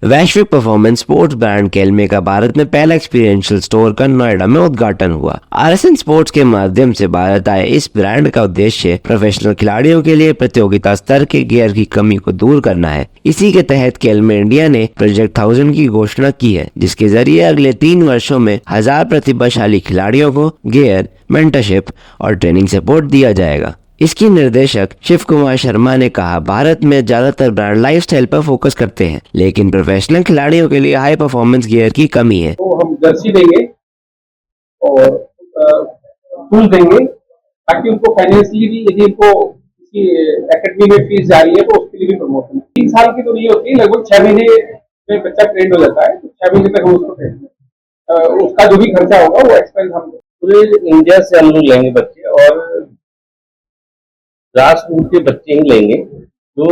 वैश्विक performance sports brand केलमे का भारत में पहला एक्सपीरियंशियल स्टोर का नोएडा में उद्घाटन हुआ। आरएसएन स्पोर्ट्स के माध्यम से भारत आए इस ब्रांड का उद्देश्य प्रोफेशनल खिलाड़ियों के लिए प्रतियोगिता स्तर के गियर की कमी को दूर करना है। इसी के तहत केलमे इंडिया ने प्रोजेक्ट 1000 की घोषणा की है, जिसके जरिए अगले 3 वर्षों में 1000 प्रतिभाशाली खिलाड़ियों को गियर, मेंटरशिप और ट्रेनिंग सपोर्ट दिया जाएगा। इसकी निर्देशक शिव कुमार शर्मा ने कहा, भारत में ज्यादातर ब्रांड लाइफस्टाइल पर फोकस करते हैं, लेकिन प्रोफेशनल खिलाड़ियों के लिए हाई परफॉर्मेंस गियर की कमी है। तो हम जर्सी देंगे और टूल देंगे ताकि उनको फाइनेंशियली भी, यदि उनको किसी एकेडमी में फीस जा रही है तो उसके लिए भी प्रमोशन। 3 साल की तो नहीं होती, लगभग 6 महीने में बच्चा ट्रेंड हो जाता है, तो 6 महीने तक हम उसको ट्रेंड, उसका जो भी खर्चा होगा वो एक्सपेंस हम पूरे इंडिया से हम लोग लेंगे बच्चे, और ग्रास रूट के बच्चे ही लेंगे, जो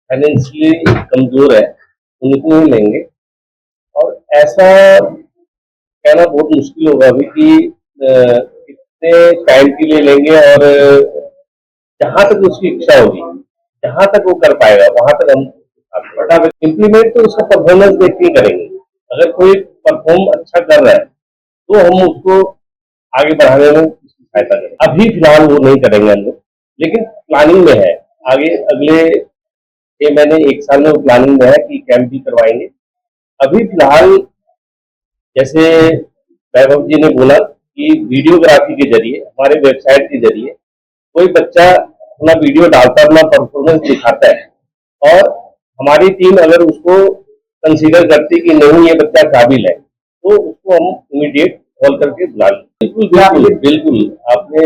फाइनेंशियली कमजोर है उनको ही लेंगे। और ऐसा कहना बहुत मुश्किल होगा अभी कि कितने टाइम के लिए लेंगे, और जहां तक उसकी इच्छा होगी, जहां तक वो कर पाएगा वहां तक हम इम्प्लीमेंट तो उसका परफॉर्मेंस देख के करेंगे। अगर कोई परफॉर्म अच्छा कर रहा है तो हम उसको आगे बढ़ाने में उसकी सहायता करें। अभी फिलहाल वो नहीं करेंगे हम लोग, लेकिन प्लानिंग में है। आगे अगले 6 महीने 1 साल में वो प्लानिंग में है कि कैंप भी करवाएंगे। अभी फिलहाल जैसे वैभव जी ने बोला कि वीडियोग्राफी के जरिए, हमारे वेबसाइट के जरिए कोई बच्चा अपना वीडियो डालता, अपना परफॉर्मेंस दिखाता है, और हमारी टीम अगर उसको कंसीडर करती कि नहीं ये बच्चा काबिल है, तो उसको हम इमीडिएट कॉल करके बुला लें। बिल्कुल बिल्कुल बिल्कुल, आपने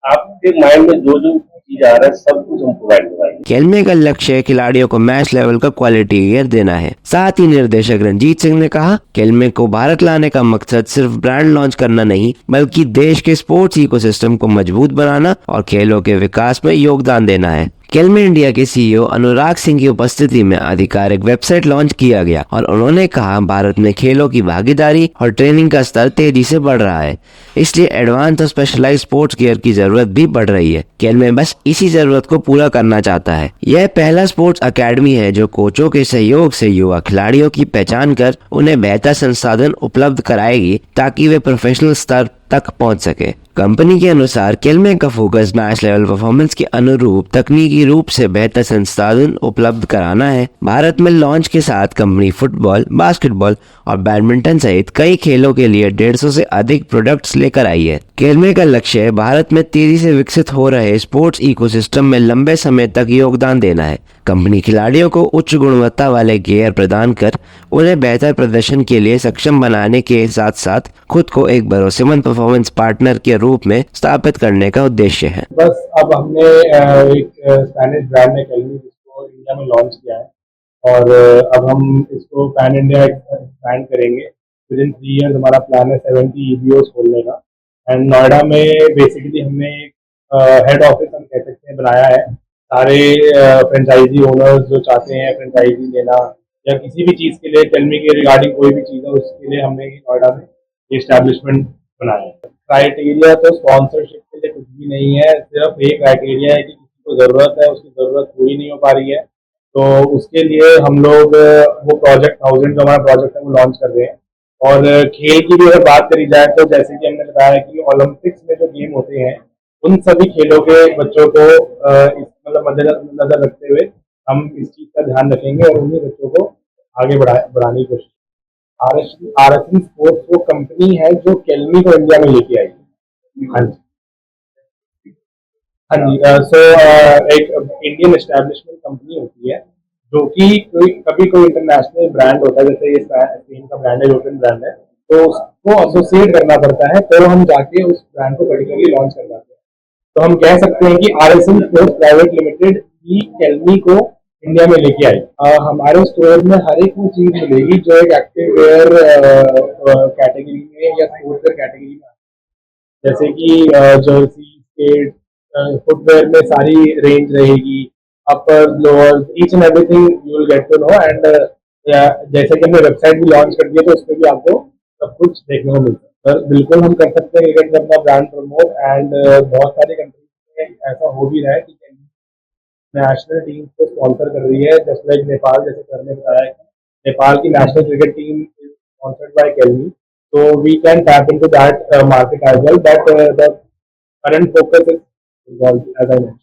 आपके माइंड में जो जो चीज आ रहा है सब कुछ हम प्रोवाइड कराएंगे। केलमे का लक्ष्य खिलाड़ियों को मैच लेवल का क्वालिटी गियर देना है। साथ ही निर्देशक रंजीत सिंह ने कहा, केलमे को भारत लाने का मकसद सिर्फ ब्रांड लॉन्च करना नहीं, बल्कि देश के स्पोर्ट्स इकोसिस्टम को मजबूत बनाना और खेलों के विकास में योगदान देना है। केलमे इंडिया के सीईओ अनुराग सिंह की उपस्थिति में आधिकारिक वेबसाइट लॉन्च किया गया और उन्होंने कहा, भारत में खेलों की भागीदारी और ट्रेनिंग का स्तर तेजी से बढ़ रहा है, इसलिए एडवांस और स्पेशलाइज्ड स्पोर्ट्स गियर की जरूरत भी बढ़ रही है। केलमे बस इसी जरूरत को पूरा करना चाहता है। यह पहला स्पोर्ट्स अकेडमी है जो कोचों के सहयोग से युवा खिलाड़ियों की पहचान कर उन्हें बेहतर संसाधन उपलब्ध कराएगी, ताकि वे प्रोफेशनल स्तर तक पहुंच सके। कंपनी के अनुसार केलमे का फोकस मैच लेवल परफॉर्मेंस के अनुरूप तकनीकी रूप से बेहतर संसाधन उपलब्ध कराना है। भारत में लॉन्च के साथ कंपनी फुटबॉल, बास्केटबॉल और बैडमिंटन सहित कई खेलों के लिए 150 से अधिक प्रोडक्ट्स लेकर आई है। केलमे का लक्ष्य भारत में तेजी से विकसित हो रहे स्पोर्ट्स इकोसिस्टम में लंबे समय तक योगदान देना है। कंपनी खिलाड़ियों को उच्च गुणवत्ता वाले गियर प्रदान कर उन्हें बेहतर प्रदर्शन के लिए सक्षम बनाने के साथ साथ खुद को एक भरोसेमंद परफॉर्मेंस पार्टनर के रूप में स्थापित करने का उद्देश्य है। बस अब हमने एक स्पेनिश ब्रांड ने केलमी इसको इंडिया में लॉन्च किया है, और अब हम इसको पैन इंडिया एक्सपैंड करेंगे। विद इन 3 ईयर्स हमारा प्लान है 70 ईबीओस खोलने का। एंड नोएडा में बेसिकली हमने एक हेड ऑफिस हम कह सकते हैं बनाया है। सारे फ्रेंचाइजी ओनर्स जो चाहते हैं फ्रेंचाइजी लेना या किसी भी चीज़ के लिए केलमी के रिगार्डिंग कोई भी चीज़ है, उसके लिए हमने नोएडा में इस्टेब्लिशमेंट बनाया है। क्राइटेरिया तो स्पॉन्सरशिप के लिए कुछ भी नहीं है, सिर्फ एक क्राइटेरिया है कि किसी को ज़रूरत है, उसकी ज़रूरत पूरी नहीं हो पा रही है, तो उसके लिए हम लोग वो प्रोजेक्ट 1000 जो हमारा प्रोजेक्ट है वो लॉन्च कर रहे हैं। और खेल की भी अगर बात करी जाए तो जैसे कि हमने बताया कि ओलंपिक्स में जो गेम होते हैं उन सभी खेलों के बच्चों को इस मतलब मद्देनजर रखते हुए हम इस चीज़ का ध्यान रखेंगे और उन्हीं बच्चों को आगे बढ़ाने की कोशिश। आरएसएन स्पोर्ट्स वो कंपनी है जो केलमी को इंडिया में लेके आई। हाँ जी, हाँ जी। एक इंडियन एस्टेब्लिशमेंट कंपनी होती है जो कि कभी कोई इंटरनेशनल ब्रांड होता है, जैसे ये स्पेन का ब्रांड है, यूरोपियन ब्रांड है, तो उसको एसोसिएट करना पड़ता है, तो हम जाके उस ब्रांड को पर्टिकुलरली लॉन्च कर पाते हैं। तो हम कह सकते हैं कि आरएसएन स्पोर्ट्स प्राइवेट लिमिटेड ही केलमी को इंडिया में लेके आई। हमारे स्टोर में हर एक वो चीज मिलेगी जो एक एक्टिव वेयर कैटेगरी में या स्पोर्ट्स वेयर कैटेगरी में, जैसे कि जर्सी, स्केट, फुटवेयर में सारी रेंज रहेगी, upper lower, each and everything you will get to know. And जैसे कि हमने वेबसाइट भी लॉन्च कर दी है तो उसमें भी आपको सब कुछ देखने को मिलता है। सर बिल्कुल हम कर सकते हैं क्रिकेट में अपना ब्रांड प्रमोट। एंड बहुत सारी कंट्रीज में ऐसा हो भी रहा है कि नेशनल टीम को स्पॉन्सर कर रही है, जस्ट लाइक नेपाल, जैसे सर ने बताया Nepal की national cricket team is sponsored by Kelme, so we can tap into that market as well. But the current focus is football, as I mentioned.